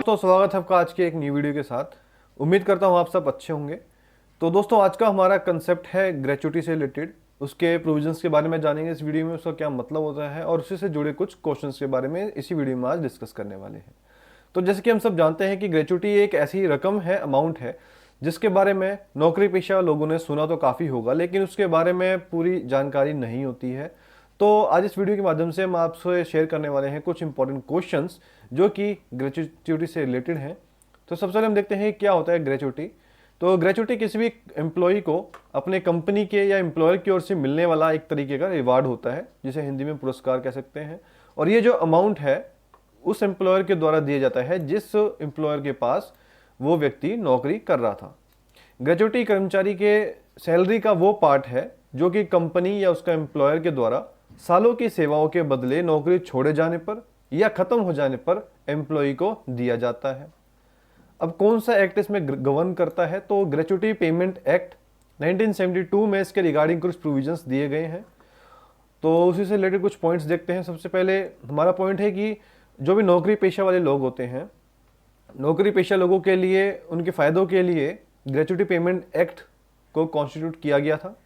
दोस्तों, स्वागत है आपका आज के एक न्यू वीडियो के साथ। उम्मीद करता हूँ आप सब अच्छे होंगे। तो दोस्तों, आज का हमारा कंसेप्ट है ग्रेचुटी से रिलेटेड। उसके प्रोविजंस के बारे में जानेंगे इस वीडियो में, उसका क्या मतलब होता है और उससे जुड़े कुछ क्वेश्चंस के बारे में इसी वीडियो में आज डिस्कस करने वाले हैं। तो जैसे कि हम सब जानते हैं कि ग्रेचुटी एक ऐसी रकम है, अमाउंट है, जिसके बारे में नौकरी पेशा लोगों ने सुना तो काफ़ी होगा, लेकिन उसके बारे में पूरी जानकारी नहीं होती है। तो आज इस वीडियो के माध्यम से हम आपसे शेयर करने वाले हैं कुछ इंपॉर्टेंट क्वेश्चंस जो कि ग्रेचुटी से रिलेटेड हैं। तो सबसे पहले हम देखते हैं क्या होता है ग्रेचुटी। तो ग्रेचुटी किसी भी एम्प्लॉय को अपने कंपनी के या एम्प्लॉयर की ओर से मिलने वाला एक तरीके का रिवार्ड होता है, जिसे हिंदी में पुरस्कार कह सकते हैं। और ये जो अमाउंट है उस एम्प्लॉयर के द्वारा दिया जाता है जिस एम्प्लॉयर के पास वो व्यक्ति नौकरी कर रहा था। ग्रेचुटी कर्मचारी के सैलरी का वो पार्ट है जो कि कंपनी या उसका एम्प्लॉयर के द्वारा सालों की सेवाओं के बदले नौकरी छोड़े जाने पर या खत्म हो जाने पर एम्प्लॉय को दिया जाता है। अब कौन सा एक्ट इसमें गवर्न करता है? तो ग्रेचुटी पेमेंट एक्ट 1972 में इसके रिगार्डिंग कुछ प्रोविजंस दिए गए हैं। तो उसी से रिलेटेड कुछ पॉइंट्स देखते हैं। सबसे पहले हमारा पॉइंट है कि जो भी नौकरी पेशा वाले लोग होते हैं, नौकरी पेशा लोगों के लिए, उनके फ़ायदों के लिए ग्रेचुटी पेमेंट एक्ट को कॉन्स्टिट्यूट किया गया था।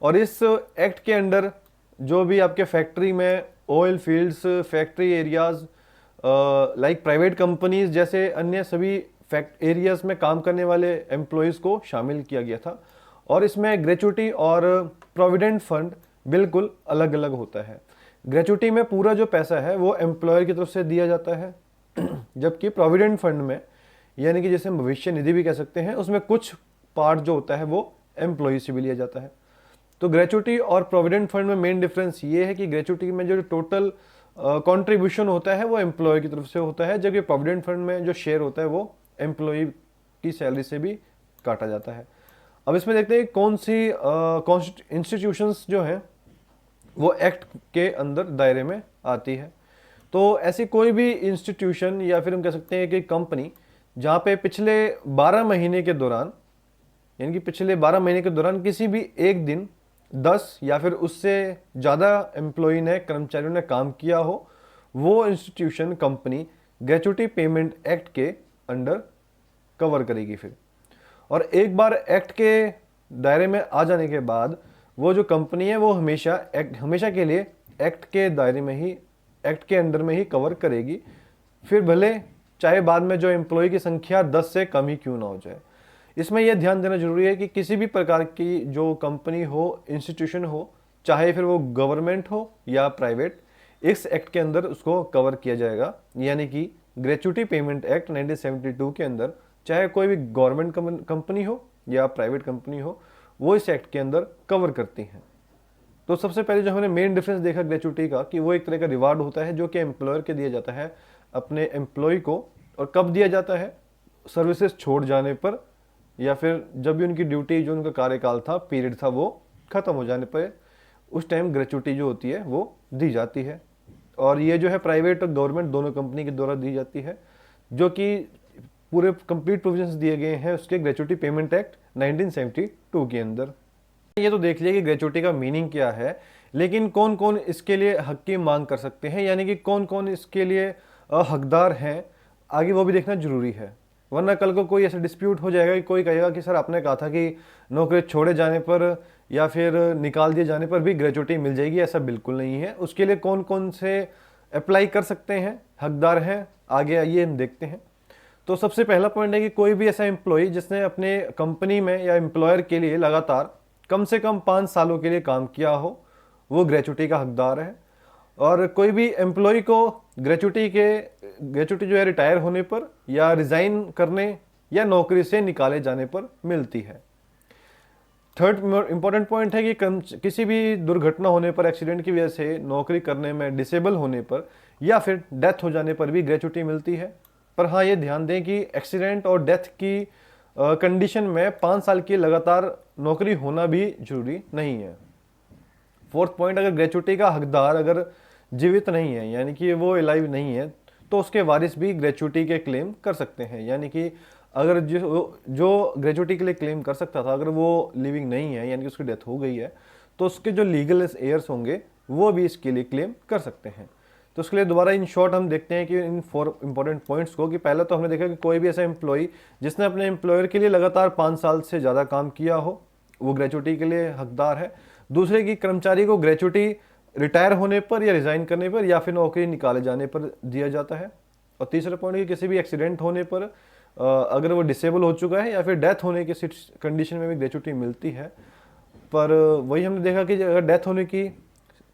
और इस एक्ट के अंडर जो भी आपके फैक्ट्री में, oil fields, factory areas, like private companies जैसे अन्य सभी फैक्ट एरियाज में काम करने वाले एम्प्लॉयज़ को शामिल किया गया था। और इसमें ग्रेचुटी और प्रोविडेंट फंड बिल्कुल अलग अलग होता है। ग्रेचुटी में पूरा जो पैसा है वो एम्प्लॉयर की तरफ से दिया जाता है, जबकि प्रोविडेंट फंड में, यानी कि जैसे भविष्य निधि भी कह सकते हैं, उसमें कुछ पार्ट जो होता है वो एम्प्लॉय से भी लिया जाता है। तो ग्रेचुटी और प्रोविडेंट फंड में मेन डिफरेंस ये है कि ग्रेचुटी में जो टोटल कंट्रीब्यूशन होता है वो एम्प्लॉय की तरफ से होता है, जबकि प्रोविडेंट फंड में जो शेयर होता है वो एम्प्लॉय की सैलरी से भी काटा जाता है। अब इसमें देखते हैं कौन सी इंस्टीट्यूशंस जो हैं वो एक्ट के अंदर दायरे में आती है। तो ऐसी कोई भी इंस्टीट्यूशन या फिर हम कह सकते हैं कि कंपनी जहाँ पे पिछले 12 महीने के दौरान, यानी कि पिछले 12 महीने के दौरान किसी भी एक दिन 10 या फिर उससे ज़्यादा एम्प्लॉय ने, कर्मचारियों ने काम किया हो, वो institution, company gratuity payment act के अंडर कवर करेगी फिर। और एक बार एक्ट के दायरे में आ जाने के बाद वो जो कंपनी है वो हमेशा के लिए एक्ट के दायरे में ही, एक्ट के अंडर में ही कवर करेगी, फिर भले चाहे बाद में जो एम्प्लॉय की संख्या 10 से कम ही क्यों ना हो जाए। इसमें यह ध्यान देना जरूरी है कि किसी भी प्रकार की जो कंपनी हो, इंस्टीट्यूशन हो, चाहे फिर वो गवर्नमेंट हो या प्राइवेट, इस एक्ट के अंदर उसको कवर किया जाएगा। यानी कि ग्रेचुटी पेमेंट एक्ट 1972 के अंदर चाहे कोई भी गवर्नमेंट कंपनी हो या प्राइवेट कंपनी हो, वो इस एक्ट के अंदर कवर करती हैं। तो सबसे पहले जो हमने मेन डिफरेंस देखा ग्रेचुटी का, कि वो एक तरह का रिवार्ड होता है जो कि एम्प्लॉयर के दिया जाता है अपने एम्प्लॉय को। और कब दिया जाता है? सर्विसेज छोड़ जाने पर या फिर जब भी उनकी ड्यूटी, जो उनका कार्यकाल था, पीरियड था, वो खत्म हो जाने पर उस टाइम ग्रेचुटी जो होती है वो दी जाती है। और ये जो है प्राइवेट और गवर्नमेंट दोनों कंपनी के द्वारा दी जाती है, जो कि पूरे कंप्लीट प्रोविजंस दिए गए हैं उसके ग्रेचुटी पेमेंट एक्ट 1972 के अंदर। ये तो देख लिया कि ग्रेचुटी का मीनिंग क्या है, लेकिन कौन कौन इसके लिए हक की मांग कर सकते हैं, यानी कि कौन कौन इसके लिए हकदार हैं, आगे वो भी देखना जरूरी है। वरना कल को कोई ऐसा डिस्प्यूट हो जाएगा कि कोई कहेगा कि सर आपने कहा था कि नौकरी छोड़े जाने पर या फिर निकाल दिए जाने पर भी ग्रेचुटी मिल जाएगी। ऐसा बिल्कुल नहीं है। उसके लिए कौन कौन से अप्लाई कर सकते हैं, हकदार हैं, आगे आइए हम देखते हैं। तो सबसे पहला पॉइंट है कि कोई भी ऐसा एम्प्लॉय जिसने अपने कंपनी में या एम्प्लॉयर के लिए लगातार कम से कम 5 सालों के लिए काम किया हो, वो ग्रेचुटी का हकदार है। और कोई भी एम्प्लॉय को ग्रेचुटी जो है रिटायर होने पर या रिजाइन करने या नौकरी से निकाले जाने पर मिलती है। थर्ड इंपॉर्टेंट पॉइंट है कि किसी भी दुर्घटना होने पर, एक्सीडेंट की वजह से नौकरी करने में डिसेबल होने पर या फिर डेथ हो जाने पर भी ग्रेचुटी मिलती है। पर हाँ, ये ध्यान दें कि एक्सीडेंट और डेथ की कंडीशन में 5 साल की लगातार नौकरी होना भी जरूरी नहीं है। फोर्थ पॉइंट, अगर ग्रेचुटी का हकदार अगर जीवित नहीं है, यानी कि वो अलाइव नहीं है, तो उसके वारिस भी ग्रेचुटी के क्लेम कर सकते हैं। यानी कि अगर जो ग्रेचुटी के लिए क्लेम कर सकता था, अगर वो लिविंग नहीं है, यानी कि उसकी डेथ हो गई है, तो उसके जो लीगल एयर्स होंगे वो भी इसके लिए क्लेम कर सकते हैं। तो उसके लिए दोबारा इन शॉर्ट हम देखते हैं कि इन 4 इंपॉर्टेंट पॉइंट्स को, कि पहला तो हमने देखा कि कोई भी ऐसा एम्प्लॉय जिसने अपने एम्प्लॉयर के लिए लगातार 5 साल से ज़्यादा काम किया हो वो ग्रेचुटी के लिए हकदार है। दूसरे की कर्मचारी को ग्रेचुटी रिटायर होने पर या रिज़ाइन करने पर या फिर नौकरी निकाले जाने पर दिया जाता है। और तीसरा पॉइंट कि किसी भी एक्सीडेंट होने पर अगर वो डिसेबल हो चुका है या फिर डेथ होने की कंडीशन में भी ग्रेचुटी मिलती है। पर वही हमने देखा कि अगर डेथ होने की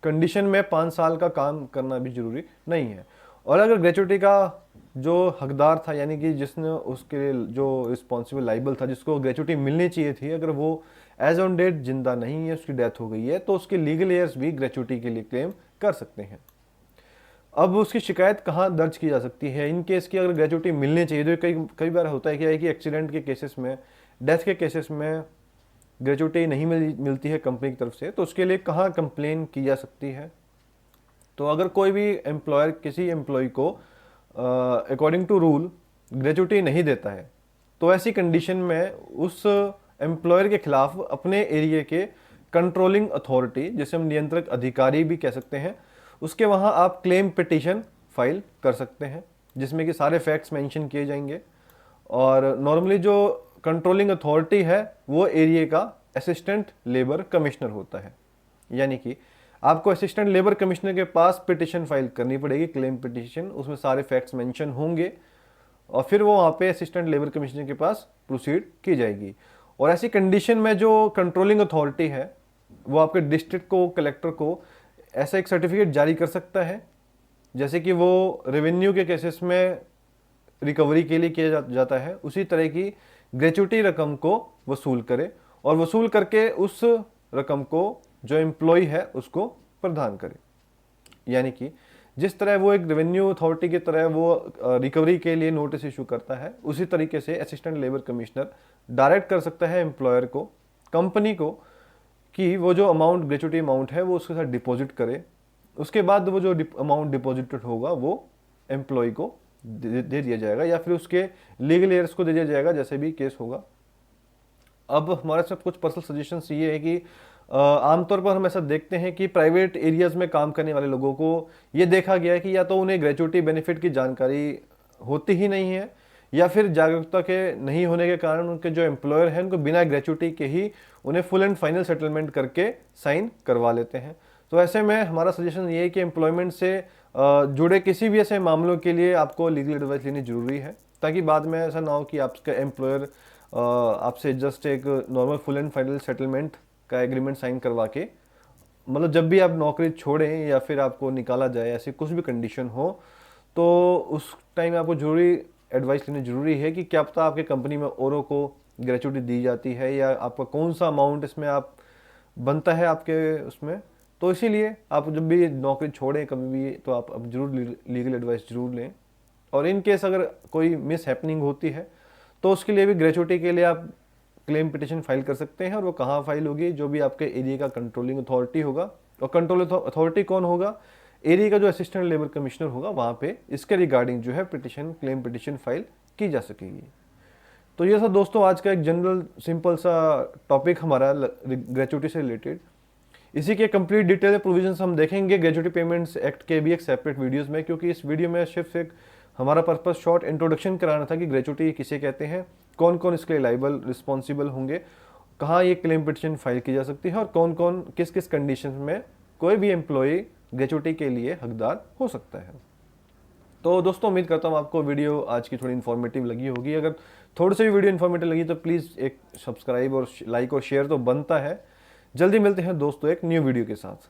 कंडीशन में 5 साल का काम करना भी जरूरी नहीं है। और अगर ग्रेचुटी का जो हकदार था यानी कि जिसने उसके लिए जो रिस्पॉन्सिबल लाइबल था, जिसको ग्रेचुटी मिलनी चाहिए थी, अगर वो एज ऑन डेट जिंदा नहीं है, उसकी डेथ हो गई है, तो उसके लीगल एयर्स भी ग्रेचुटी के लिए क्लेम कर सकते हैं। अब उसकी शिकायत कहाँ दर्ज की जा सकती है इन केस की अगर ग्रेचुटी मिलनी चाहिए? तो कई कई बार होता है कि एक्सीडेंट के केसेस में, डेथ के केसेस में ग्रेचुटी नहीं मिलती है कंपनी की तरफ से, तो उसके लिए कहाँ कंप्लेन की जा सकती है? तो अगर कोई भी एम्प्लॉयर किसी एम्प्लॉय को अकॉर्डिंग टू रूल ग्रेचुटी नहीं देता है, तो ऐसी कंडीशन में उस एम्प्लॉयर के खिलाफ अपने एरिया के कंट्रोलिंग अथॉरिटी, जिसे हम नियंत्रक अधिकारी भी कह सकते हैं, उसके वहाँ आप क्लेम पिटीशन फाइल कर सकते हैं, जिसमें कि सारे फैक्ट्स मेंशन किए जाएंगे। और नॉर्मली जो कंट्रोलिंग अथॉरिटी है वो एरिया का असिस्टेंट लेबर कमिश्नर होता है, यानी कि आपको असिस्टेंट लेबर कमिश्नर के पास पिटीशन फाइल करनी पड़ेगी, क्लेम पिटीशन, उसमें सारे फैक्ट्स मेंशन होंगे और फिर वो वहाँ पे असिस्टेंट लेबर कमिश्नर के पास प्रोसीड की जाएगी। और ऐसी कंडीशन में जो कंट्रोलिंग अथॉरिटी है वो आपके डिस्ट्रिक्ट को, कलेक्टर को ऐसा एक सर्टिफिकेट जारी कर सकता है, जैसे कि वो रेवेन्यू के केसेस में रिकवरी के लिए किया जाता है, उसी तरह की ग्रेचुटी रकम को वसूल करे और वसूल करके उस रकम को जो एम्प्लॉय है उसको प्रदान करे। यानी कि जिस तरह वो एक रेवेन्यू अथॉरिटी की तरह वो रिकवरी के लिए नोटिस इशू करता है, उसी तरीके से असिस्टेंट लेबर कमिश्नर डायरेक्ट कर सकता है एम्प्लॉयर को, कंपनी को, कि वो जो अमाउंट ग्रेचुटी अमाउंट है वो उसके साथ डिपॉजिट करे। उसके बाद वो जो अमाउंट डिपॉजिटेड होगा वो एम्प्लॉय को दे दिया जाएगा या फिर उसके लीगल एयर्स को दे दिया जाएगा, जैसे भी केस होगा। अब हमारे साथ कुछ पर्सनल सजेशंस ये है कि आमतौर पर हम ऐसा देखते हैं कि प्राइवेट एरियाज में काम करने वाले लोगों को ये देखा गया है कि या तो उन्हें ग्रेचुटी बेनिफिट की जानकारी होती ही नहीं है या फिर जागरूकता के नहीं होने के कारण उनके जो एम्प्लॉयर हैं उनको बिना ग्रेचुटी के ही उन्हें फुल एंड फाइनल सेटलमेंट करके साइन करवा लेते हैं। तो ऐसे में हमारा सजेशन ये है कि एम्प्लॉयमेंट से जुड़े किसी भी ऐसे मामलों के लिए आपको लीगल एडवाइस लेनी जरूरी है, ताकि बाद में ऐसा ना हो कि आपका एम्प्लॉयर आपसे जस्ट एक normal full and final settlement का एग्रीमेंट साइन करवा के, मतलब जब भी आप नौकरी छोड़ें या फिर आपको निकाला जाए, ऐसी कुछ भी कंडीशन हो, तो उस टाइम आपको जरूरी एडवाइस लेनी जरूरी है कि क्या पता आपके कंपनी में औरों को ग्रेचुटी दी जाती है या आपका कौन सा अमाउंट इसमें आप बनता है आपके उसमें। तो इसीलिए आप जब भी नौकरी छोड़ें कभी भी, तो आप अब जरूर लीगल एडवाइस जरूर लें। और इन केस अगर कोई मिस हैपनिंग होती है तो उसके लिए भी ग्रेचुटी के लिए आप क्लेम पिटीशन फाइल कर सकते हैं। और वो कहाँ फाइल होगी? जो भी आपके एरिया का कंट्रोलिंग अथॉरिटी होगा, और कंट्रोल अथॉरिटी कौन होगा? एरिया का जो असिस्टेंट लेबर कमिश्नर होगा, वहाँ पे इसके रिगार्डिंग जो है पिटीशन, क्लेम पिटीशन फाइल की जा सकेगी। तो ये सब दोस्तों आज का एक जनरल सिंपल सा टॉपिक हमारा ग्रेचुटी से रिलेटेड। इसी के कंप्लीट डिटेल प्रोविजंस हम देखेंगे ग्रेचुटी पेमेंट्स एक्ट के भी एक सेपरेट वीडियोस में, क्योंकि इस वीडियो में सिर्फ एक हमारा पर्पस शॉर्ट इंट्रोडक्शन कराना था कि ग्रेचुटी किसे कहते हैं, कौन कौन इसके लिए लाइबल रिस्पॉन्सिबल होंगे, कहाँ ये क्लेम पिटीशन फाइल की जा सकती है और कौन कौन किस किस कंडीशन में कोई भी एम्प्लॉय ग्रेचुटी के लिए हकदार हो सकता है। तो दोस्तों उम्मीद करता हूँ आपको वीडियो आज की थोड़ी इन्फॉर्मेटिव लगी होगी। अगर थोड़ी सी भी वीडियो इन्फॉर्मेटिव लगी तो प्लीज़ एक सब्सक्राइब और लाइक और शेयर तो बनता है। जल्दी मिलते हैं दोस्तों एक न्यू वीडियो के साथ।